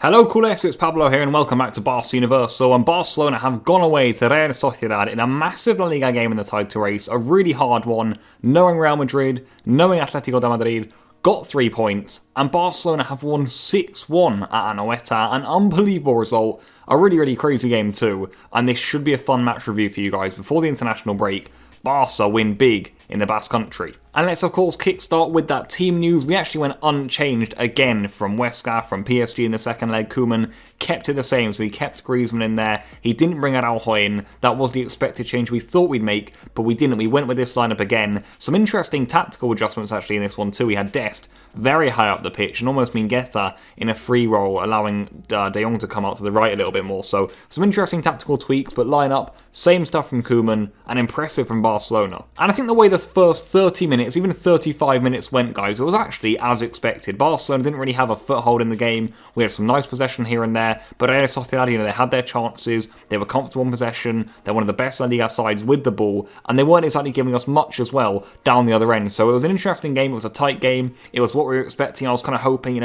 Hello Culers, it's Pablo here and welcome back to Barca Universal. And Barcelona have gone away to Real Sociedad in a massive La Liga game in the title race, a really hard one, knowing Real Madrid, knowing Atletico de Madrid, got 3 points, and Barcelona have won 6-1 at Anoeta, an unbelievable result, a really crazy game too, and this should be a fun match review for you guys before the international break. Barca win big in the Basque Country. And let's of course kickstart with that team news. We actually went unchanged again from Huesca, from PSG in the second leg. Koeman kept it the same, so he kept Griezmann in there. He didn't bring Araujo in. That was the expected change we thought we'd make, but we didn't. We went with this lineup again. Some interesting tactical adjustments actually in this one too. We had Dest very high up the pitch and almost Mingueza in a free role, allowing De Jong to come out to the right a little bit more. So some interesting tactical tweaks, but lineup, same stuff from Koeman and impressive from Barcelona. And I think the way the first 30 minutes, even 35 minutes went, guys, it was actually as expected. Barcelona didn't really have a foothold in the game. We had some nice possession here and there, but Real Sociedad, they had their chances. They were comfortable in possession. They're one of the best La Liga sides with the ball, and they weren't exactly giving us much as well down the other end. So it was an interesting game. It was a tight game. It was what we were expecting. I was kind of hoping,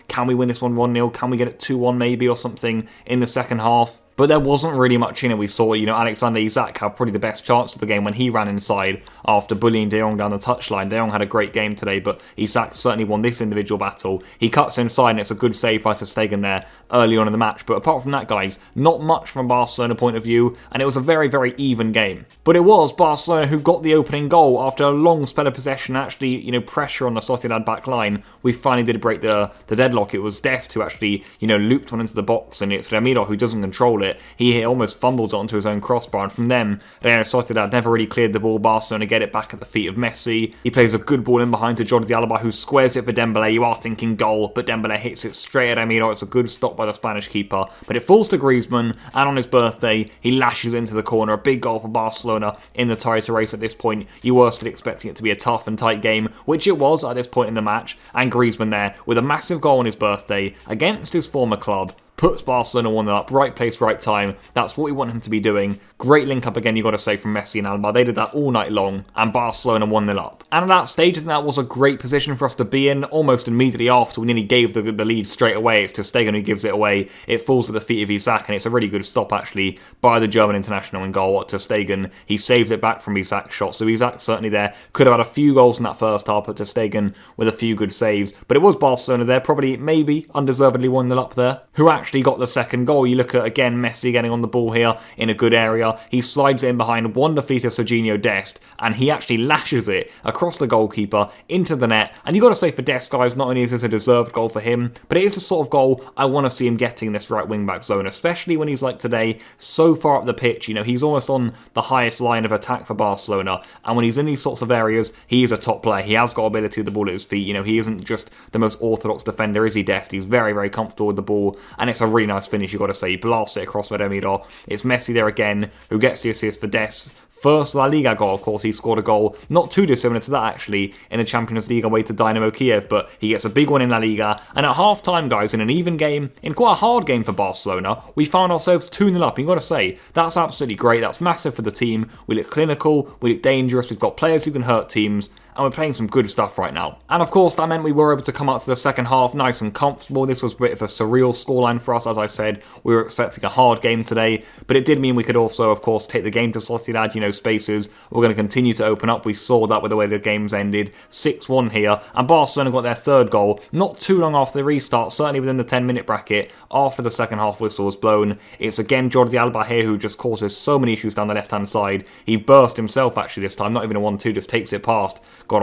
can we win this one 1-0? Can we get it 2-1 maybe or something in the second half? But there wasn't really much in it. We saw, Alexander Isak have probably the best chance of the game when he ran inside after bullying De Jong down the touchline. De Jong had a great game today, but Isak certainly won this individual battle. He cuts inside and it's a good save by Ter Stegen there early on in the match. But apart from that, guys, not much from Barcelona point of view, and it was a very even game. But it was Barcelona who got the opening goal after a long spell of possession, actually, pressure on the Sociedad back line. We finally did break the deadlock. It was Dest who actually, looped one into the box, and it's Ramiro who doesn't control it. He almost fumbles it onto his own crossbar, and from them, Real Sociedad never really cleared the ball. Barcelona get it back at the feet of Messi. He plays a good ball in behind to Jordi Alba, who squares it for Dembele. You are thinking goal, but Dembele hits it straight at Ramiro. It's a good stop by the Spanish keeper, but it falls to Griezmann, and on his birthday, he lashes into the corner. A big goal for Barcelona in the title race at this point. You were still expecting it to be a tough and tight game, which it was at this point in the match, and Griezmann there with a massive goal on his birthday against his former club puts Barcelona 1-0 up, right place, right time. That's what we want him to be doing. Great link up again, you got to say, from Messi and Alba. They did that all night long, and Barcelona 1-0 up. And at that stage, I think that was a great position for us to be in. Almost immediately after, we nearly gave the lead straight away. It's Ter Stegen who gives it away. It falls at the feet of Isak, and it's a really good stop, actually, by the German international in goal. Ter Stegen, he saves it back from Isak's shot. So Isak certainly there could have had a few goals in that first half, but Ter Stegen with a few good saves. But it was Barcelona there, probably, maybe, undeservedly 1-0 up there, who actually got the second goal. You look at, again, Messi getting on the ball here in a good area. He slides it in behind wonderfully to Serginho Dest, and he actually lashes it across the goalkeeper into the net. And you got to say for Dest, guys, not only is this a deserved goal for him, but it is the sort of goal I want to see him getting in this right wing-back zone, especially when he's like today, so far up the pitch. He's almost on the highest line of attack for Barcelona, and when he's in these sorts of areas, he is a top player. He has got ability with the ball at his feet. He isn't just the most orthodox defender, is he, Dest? He's very comfortable with the ball, and it's a really nice finish, you got to say. He blasts it across for Ramiro. It's Messi there again, who gets the assist for Dest. First La Liga goal, of course. He scored a goal not too dissimilar to that, actually, in the Champions League away to Dynamo Kiev, but he gets a big one in La Liga. And at half-time, guys, in an even game, in quite a hard game for Barcelona, we found ourselves 2-0 up. And you've got to say, that's absolutely great. That's massive for the team. We look clinical, we look dangerous, we've got players who can hurt teams, and we're playing some good stuff right now. And of course, that meant we were able to come out to the second half nice and comfortable. This was a bit of a surreal scoreline for us. As I said, we were expecting a hard game today, but it did mean we could also, of course, take the game to Sociedad. Spaces we're going to continue to open up. We saw that with the way the games ended. 6-1 here, and Barcelona got their third goal not too long after the restart, certainly within the 10-minute bracket after the second half whistle was blown. It's again Jordi Alba here who just causes so many issues down the left-hand side. He burst himself, actually, this time. Not even a 1-2, just takes it past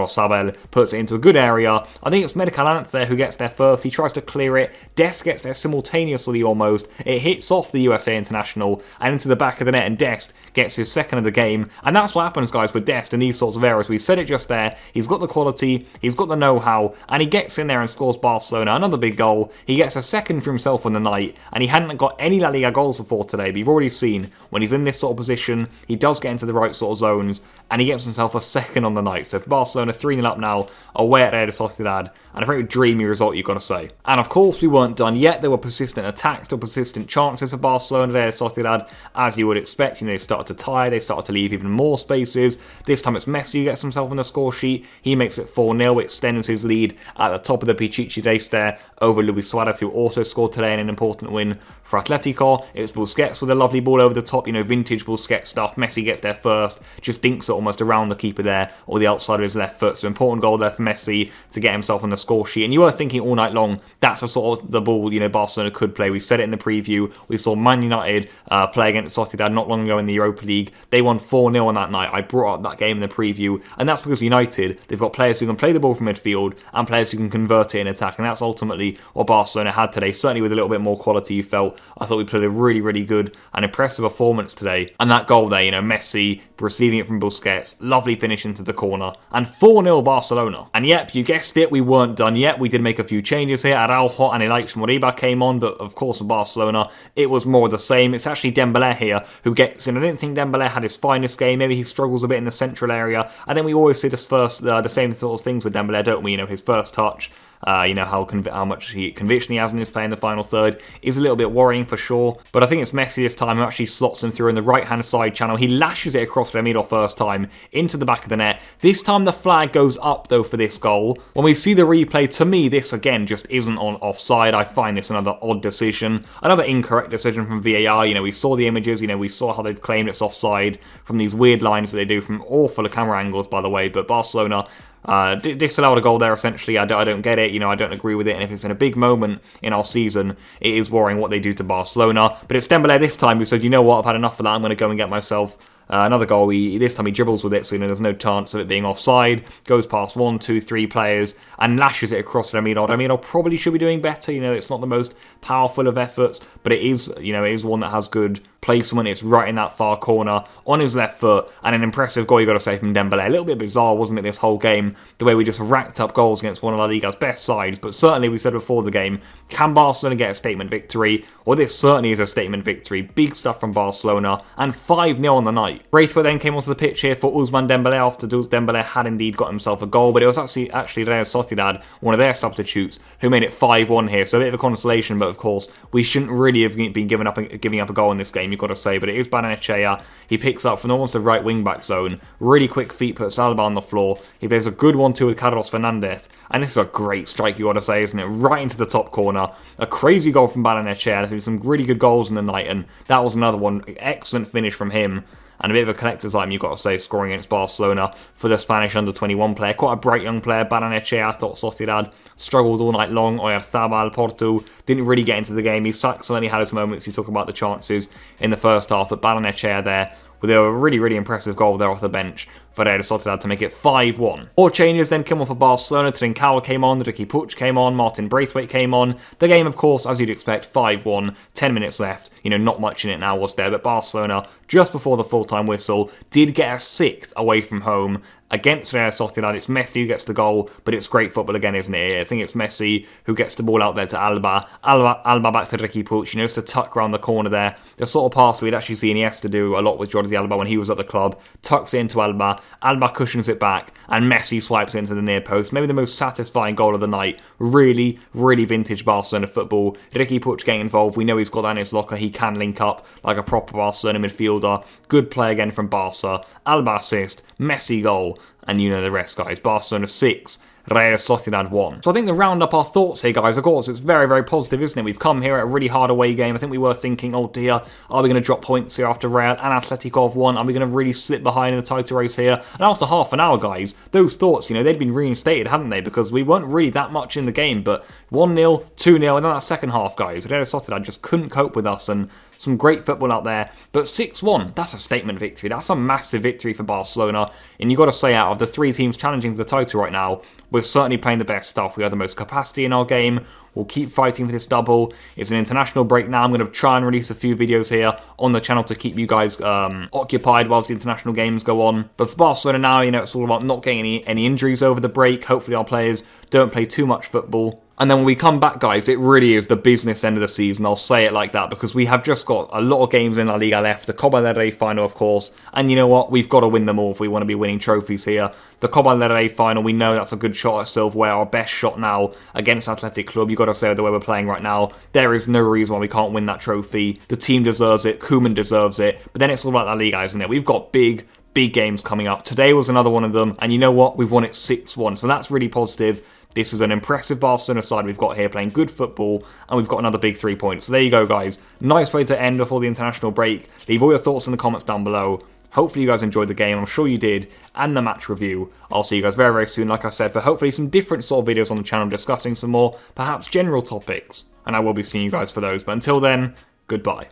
Sabel, puts it into a good area. I think it's Medicalant there who gets there first. He tries to clear it. Dest gets there simultaneously almost. It hits off the USA international and into the back of the net, and Dest gets his second of the game. And that's what happens, guys, with Dest in these sorts of errors. We've said it just there. He's got the quality, he's got the know-how, and he gets in there and scores Barcelona another big goal. He gets a second for himself on the night, and he hadn't got any La Liga goals before today, but you've already seen when he's in this sort of position, he does get into the right sort of zones, and he gets himself a second on the night. So for Barcelona, Barcelona 3-0 up now, away at Real Sociedad, and a very dreamy result, you've got to say. And of course, we weren't done yet. There were persistent attacks, still persistent chances for Barcelona, Real Sociedad, as you would expect. They started to tie, they started to leave even more spaces. This time it's Messi who gets himself on the score sheet. He makes it 4-0, extends his lead at the top of the Pichichi Dest there over Luis Suarez, who also scored today in an important win for Atletico. It's Busquets with a lovely ball over the top, vintage Busquets stuff. Messi gets there first, just dinks it almost around the keeper there, or the outside of his left foot. So important goal there for Messi to get himself on the score sheet. And you were thinking all night long, that's a sort of the ball, Barcelona could play. We said it in the preview. We saw Man United play against Sociedad not long ago in the Europa League. They won 4-0 on that night. I brought up that game in the preview, and that's because United, they've got players who can play the ball from midfield and players who can convert it in attack, and that's ultimately what Barcelona had today, certainly with a little bit more quality, you felt. I thought we played a really, really good and impressive performance today. And that goal there, Messi receiving it from Busquets, lovely finish into the corner, and 4-0 Barcelona. And yep, you guessed it, we weren't done yet. We did make a few changes here. Araujo and Ilaix Moriba came on, but of course for Barcelona, it was more of the same. It's actually Dembele here who gets in. I didn't think Dembele had his finest game. Maybe he struggles a bit in the central area. And then we always see the same sort of things with Dembele, don't we? His first touch, how much conviction he has in his play in the final third is a little bit worrying for sure. But I think it's Messi this time who actually slots him through in the right-hand side channel. He lashes it across Ramiro first time into the back of the net. This time the flag goes up though for this goal. When we see the replay, to me this again just isn't on offside. I find this another odd decision, another incorrect decision from VAR. We saw the images, we saw how they've claimed it's offside from these weird lines that they do from awful camera angles, by the way. But Barcelona disallowed a goal there, essentially. I don't get it, I don't agree with it, and if it's in a big moment in our season, it is worrying what they do to Barcelona. But it's Dembele this time who said, you know what, I've had enough of that, I'm going to go and get myself another goal. This time he dribbles with it, so there's no chance of it being offside. Goes past 1, 2, 3 players and lashes it across Ramiro. Ramiro probably should be doing better. It's not the most powerful of efforts, but it is, it is one that has good placement. It's right in that far corner on his left foot, and an impressive goal, you got to say, from Dembele. A little bit bizarre, wasn't it, this whole game, the way we just racked up goals against one of La Liga's best sides. But certainly, we said before the game, can Barcelona get a statement victory? Well, this certainly is a statement victory. Big stuff from Barcelona, and 5-0 on the night. Braithwaite then came onto the pitch here for Ousmane Dembele after Dembele had indeed got himself a goal, but it was actually Real Sociedad, one of their substitutes, who made it 5-1 here. So a bit of a consolation, but of course we shouldn't really have been giving up a goal in this game, you've got to say. But it is Barrenechea. He picks up from almost the right wing back zone. Really quick feet, puts Alba on the floor. He plays a good 1-2 with Carlos Fernandez, and this is a great strike, you got to say, isn't it? Right into the top corner. A crazy goal from Barrenechea. There's been some really good goals in the night, and that was another one. Excellent finish from him. And a bit of a collector's item, you've got to say, scoring against Barcelona for the Spanish under-21 player. Quite a bright young player, Barrenechea. I thought Sociedad struggled all night long. Oyarzabal, Porto didn't really get into the game. He certainly had his moments. You talk about the chances in the first half, but Barrenechea there with a really, really impressive goal there off the bench for Real Sociedad to make it 5-1. More changes then came on for Barcelona. Trincao came on, Ricky Puig came on, Martin Braithwaite came on. The game, of course, as you'd expect, 5-1, 10 minutes left. Not much in it now, was there? But Barcelona, just before the full-time whistle, did get a 6th away from home against Real Sociedad. It's Messi who gets the goal, but it's great football again, isn't it? I think it's Messi who gets the ball out there to Alba. Alba back to Ricky Puig, just to tuck around the corner there. The sort of pass we'd actually seen Iniesta do a lot with Jordi Alba when he was at the club. Tucks it into Alba. Alba cushions it back, and Messi swipes it into the near post. Maybe the most satisfying goal of the night. Really, really vintage Barcelona football. Ricky Puig getting involved. We know he's got that in his locker. He can link up like a proper Barcelona midfielder. Good play again from Barca. Alba assist, Messi goal, and you know the rest, guys. Barcelona 6, Real Sociedad 1. So I think to round up our thoughts here, guys, of course, it's very, very positive, isn't it? We've come here at a really hard away game. I think we were thinking, oh dear, are we going to drop points here after Real and Atletico have won? Are we going to really slip behind in the title race here? And after half an hour, guys, those thoughts, they'd been reinstated, hadn't they? Because we weren't really that much in the game, but 1-0, 2-0, and then that second half, guys, Real Sociedad just couldn't cope with us, and some great football out there. But 6-1, that's a statement victory. That's a massive victory for Barcelona. And you've got to say, out of the 3 teams challenging for the title right now, we're certainly playing the best stuff. We have the most capacity in our game. We'll keep fighting for this double. It's an international break now. I'm going to try and release a few videos here on the channel to keep you guys occupied whilst the international games go on. But for Barcelona now, it's all about not getting any injuries over the break. Hopefully our players don't play too much football. And then when we come back, guys, it really is the business end of the season. I'll say it like that because we have just got a lot of games in La Liga left. The Copa del Rey final, of course. And you know what? We've got to win them all if we want to be winning trophies here. The Copa del Rey final, we know that's a good shot at silverware. Our best shot now against Athletic Club. You've got to say the way we're playing right now. There is no reason why we can't win that trophy. The team deserves it. Koeman deserves it. But then it's all about La Liga, isn't it? We've got big games coming up. Today was another one of them. And you know what? We've won it 6-1. So that's really positive. This is an impressive Barcelona side we've got here playing good football, and we've got another big 3 points. So there you go, guys. Nice way to end before the international break. Leave all your thoughts in the comments down below. Hopefully you guys enjoyed the game. I'm sure you did. And the match review. I'll see you guys very, very soon, like I said, for hopefully some different sort of videos on the channel discussing some more, perhaps general topics. And I will be seeing you guys for those. But until then, goodbye.